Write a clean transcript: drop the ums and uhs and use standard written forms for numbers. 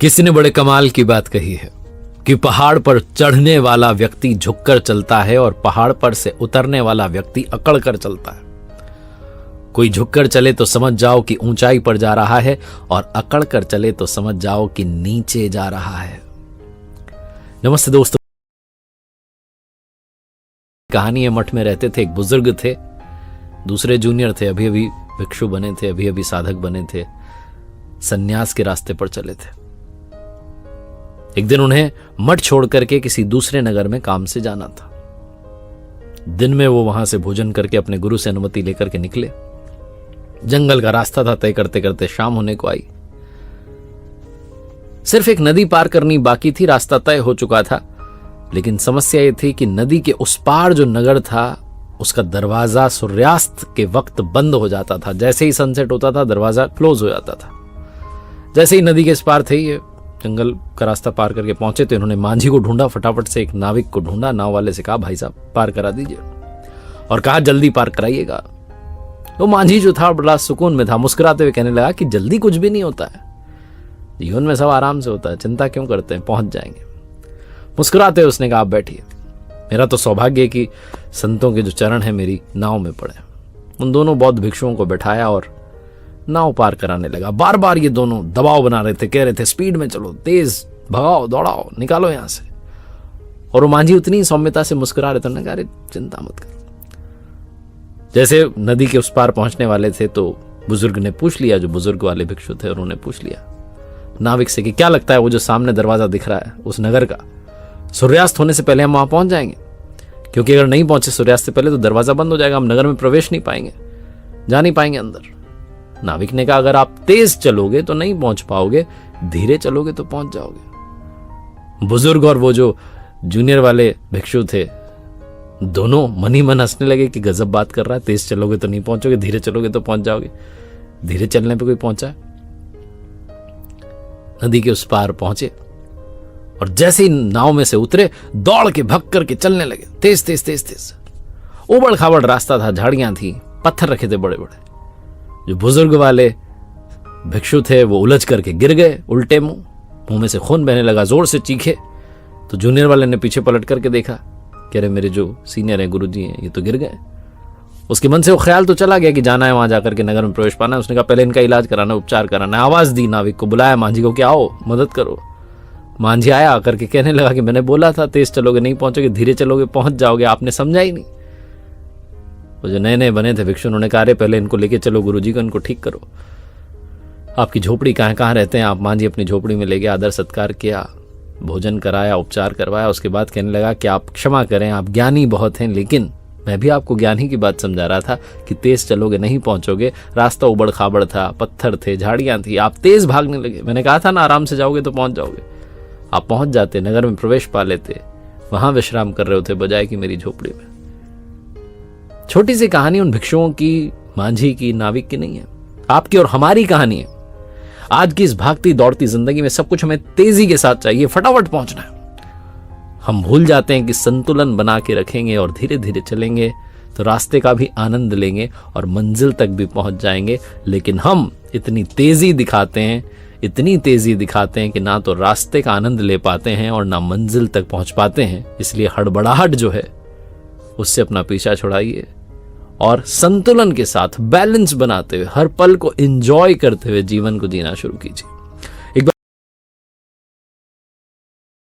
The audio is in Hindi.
किसी ने बड़े कमाल की बात कही है कि पहाड़ पर चढ़ने वाला व्यक्ति झुककर चलता है और पहाड़ पर से उतरने वाला व्यक्ति अकड़ कर चलता है। कोई झुककर चले तो समझ जाओ कि ऊंचाई पर जा रहा है और अकड़ कर चले तो समझ जाओ कि नीचे जा रहा है। नमस्ते दोस्तों, कहानी है मठ में रहते थे एक बुजुर्ग थे, दूसरे जूनियर थे, अभी अभी भिक्षु बने थे, अभी अभी साधक बने थे, सन्यास के रास्ते पर चले थे। एक दिन उन्हें मठ छोड़ करके किसी दूसरे नगर में काम से जाना था। दिन में वो वहां से भोजन करके अपने गुरु से अनुमति लेकर के निकले। जंगल का रास्ता था, तय करते करते शाम होने को आई। सिर्फ एक नदी पार करनी बाकी थी, रास्ता तय हो चुका था। लेकिन समस्या ये थी कि नदी के उस पार जो नगर था उसका दरवाजा सूर्यास्त के वक्त बंद हो जाता था। जैसे ही सनसेट होता था दरवाजा क्लोज हो जाता था। जैसे ही नदी के इस पार थे, ये जंगल का रास्ता पार करके पहुंचे तो इन्होंने मांझी को ढूंढा, फटाफट से एक नाविक को ढूंढा, नाव वाले से कहा भाई साहब पार करा दीजिए, और कहा जल्दी पार कराइएगा। वो मांझी जो था बड़ा सुकून में था, मुस्कुराते हुए कहने लगा कि जल्दी कुछ भी नहीं होता है, जीवन में सब आराम से होता है, चिंता क्यों करते हैं, पहुंच जाएंगे। मुस्कुराते हुए उसने कहा आप बैठिए, मेरा तो सौभाग्य है कि संतों के जो चरण है मेरी नाव में पड़े। उन दोनों बौद्ध भिक्षुओं को बैठाया और नाव पार कराने लगा। बार बार ये दोनों दबाव बना रहे थे, कह रहे थे स्पीड में चलो, तेज भगाओ, दौड़ाओ, निकालो यहां से। और वो मांझी उतनी सौम्यता से मुस्कुरा रहे थे, उन्होंने कहा अरे चिंता मत करो। जैसे नदी के उस पार पहुंचने वाले थे तो बुजुर्ग ने पूछ लिया, जो बुजुर्ग वाले भिक्षु थे, उन्होंने पूछ लिया नाविक से कि क्या लगता है वो जो सामने दरवाजा दिख रहा है उस नगर का, सूर्यास्त होने से पहले हम वहां पहुंच जाएंगे? क्योंकि अगर नहीं पहुंचे सूर्यास्त से पहले तो दरवाजा बंद हो जाएगा, हम नगर में प्रवेश नहीं पाएंगे, जा नहीं पाएंगे अंदर। नाविक ने कहा अगर आप तेज चलोगे तो नहीं पहुंच पाओगे, धीरे चलोगे तो पहुंच जाओगे। बुजुर्ग और वो जो जूनियर वाले भिक्षु थे दोनों मन ही मन हंसने लगे कि गजब बात कर रहा है, तेज चलोगे तो नहीं पहुंचोगे, धीरे चलोगे तो पहुंच जाओगे। धीरे चलने पे कोई पहुंचा? नदी के उस पार पहुंचे और जैसे ही नाव में से उतरे दौड़ के भग करके चलने लगे, तेज तेज तेज तेज। उबड़ खाबड़ रास्ता था, झाड़ियां थी, पत्थर रखे थे बड़े बड़े। जो बुजुर्ग वाले भिक्षु थे वो उलझ करके गिर गए उल्टे मुंह में से खून बहने लगा, जोर से चीखे। तो जूनियर वाले ने पीछे पलट करके देखा, कह रहे मेरे जो सीनियर हैं, गुरुजी हैं, ये तो गिर गए। उसके मन से वो ख्याल तो चला गया कि जाना है वहां जाकर के नगर में प्रवेश पाना है। उसने कहा पहले इनका इलाज कराना, उपचार कराना है। आवाज दी नाविक को, बुलाया मांझी को कि आओ मदद करो। मांझी आया, आकर के कहने लगा कि मैंने बोला था तेज चलोगे नहीं पहुंचोगे, धीरे चलोगे पहुंच जाओगे, आपने समझा ही नहीं। वो जो नए नए बने थे भिक्षु, उन्होंने कहा अरे पहले इनको लेके चलो गुरुजी को, इनको ठीक करो। आपकी झोपड़ी कहाँ रहते हैं आप? मांझी अपनी झोपड़ी में ले गया, आदर सत्कार किया, भोजन कराया, उपचार करवाया। उसके बाद कहने लगा कि आप क्षमा करें, आप ज्ञानी बहुत हैं, लेकिन मैं भी आपको ज्ञानी की बात समझा रहा था कि तेज चलोगे नहीं पहुंचोगे। रास्ता उबड़ खाबड़ था, पत्थर थे, झाड़ियां थी, आप तेज भागने लगे। मैंने कहा था ना आराम से जाओगे तो पहुंच जाओगे। आप पहुंच जाते, नगर में प्रवेश पा लेते, वहां विश्राम कर रहे होते बजाय कि मेरी झोपड़ी में। छोटी सी कहानी उन भिक्षुओं की, मांझी की, नाविक की नहीं है, आपकी और हमारी कहानी है। आज की इस भागती दौड़ती जिंदगी में सब कुछ हमें तेजी के साथ चाहिए, फटाफट पहुंचना है। हम भूल जाते हैं कि संतुलन बना के रखेंगे और धीरे धीरे चलेंगे तो रास्ते का भी आनंद लेंगे और मंजिल तक भी पहुंच जाएंगे। लेकिन हम इतनी तेजी दिखाते हैं कि ना तो रास्ते का आनंद ले पाते हैं और ना मंजिल तक पहुंच पाते हैं। इसलिए हड़बड़ाहट जो है उससे अपना पीछा छुड़ाइए और संतुलन के साथ बैलेंस बनाते हुए हर पल को एंजॉय करते हुए जीवन को जीना शुरू कीजिए।